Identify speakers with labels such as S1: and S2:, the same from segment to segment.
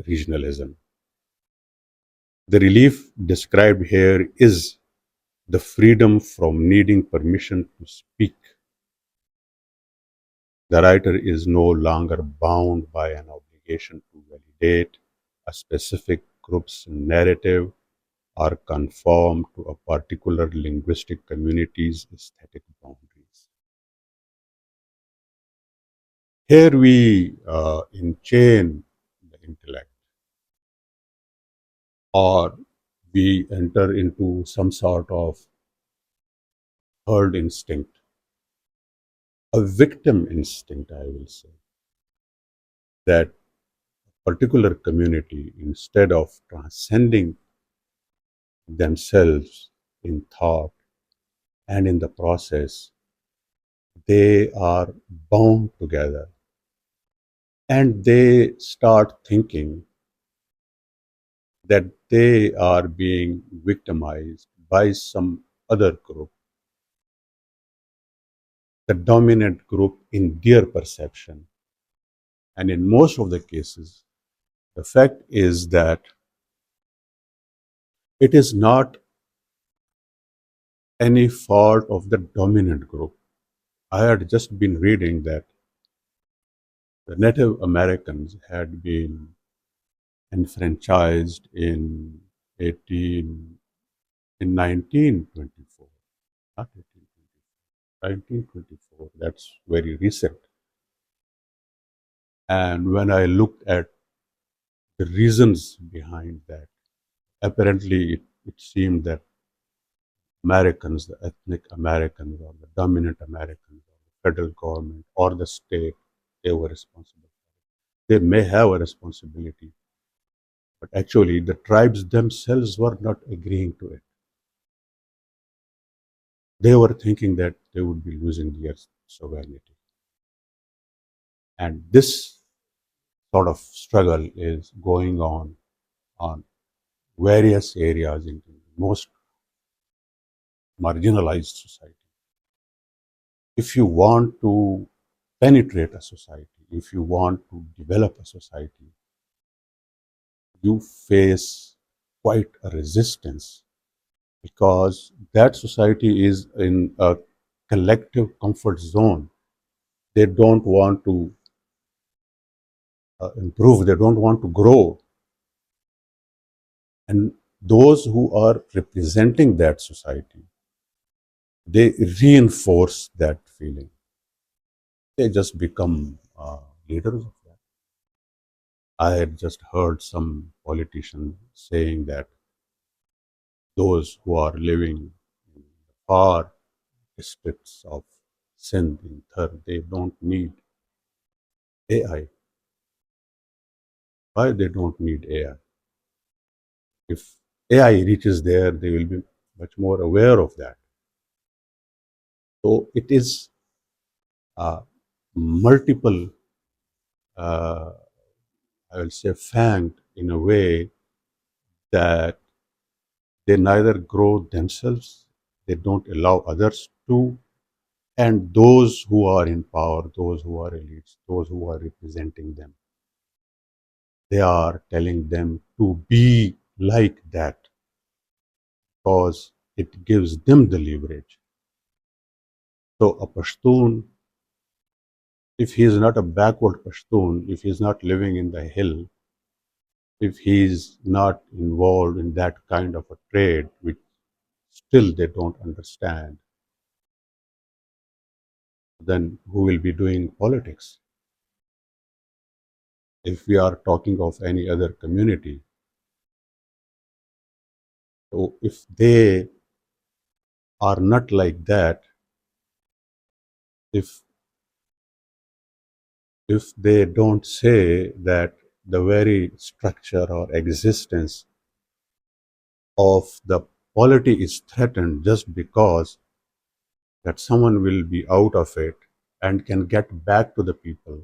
S1: regionalism. The relief described here is the freedom from needing permission to speak. The writer is no longer bound by an obligation to validate a specific group's narrative or conform to a particular linguistic community's aesthetic boundaries. Here we enchain the intellect, or we enter into some sort of herd instinct, a victim instinct, I will say, that particular community, instead of transcending themselves in thought and in the process, they are bound together and they start thinking that they are being victimized by some other group, the dominant group in their perception. And in most of the cases, the fact is that it is not any fault of the dominant group. I had just been reading that the Native Americans had been enfranchised in 18 in 1924, not 1824, 1924. That's very recent. And when I looked at the reasons behind that, apparently it seemed that Americans, the ethnic Americans or the dominant Americans or the federal government or the state, they were responsible. They may have a responsibility, but actually the tribes themselves were not agreeing to it. They were thinking that they would be losing their sovereignty. And this sort of struggle is going on various areas in the most marginalized society. If you want to penetrate a society, if you want to develop a society, you face quite a resistance because that society is in a collective comfort zone. They don't want to improve, they don't want to grow. And those who are representing that society, they reinforce that feeling. They just become leaders of that. I had just heard some politician saying that those who are living in the far districts of Sindh in Thar, they don't need AI. Why they don't need AI? If AI reaches there, they will be much more aware of that. So it is multiple, uh, I will say, fanged in a way that they neither grow themselves, they don't allow others to, and those who are in power, those who are elites, those who are representing them, they are telling them to be like that because it gives them the leverage. So a Pashtun, if he is not a backward Pashtun, if he is not living in the hill, if he is not involved in that kind of a trade, which still they don't understand, then who will be doing politics? If we are talking of any other community, so if they are not like that, if they don't say that the very structure or existence of the polity is threatened just because that someone will be out of it and can get back to the people,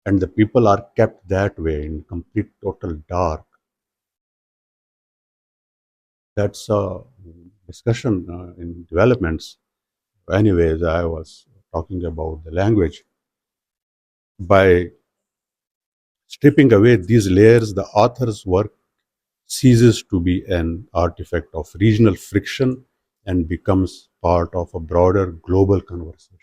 S1: and the people are kept that way in complete total dark, that's a discussion in developments. Anyways, I was talking about the language. By Stripping away these layers, the author's work ceases to be an artifact of regional friction and becomes part of a broader global conversation.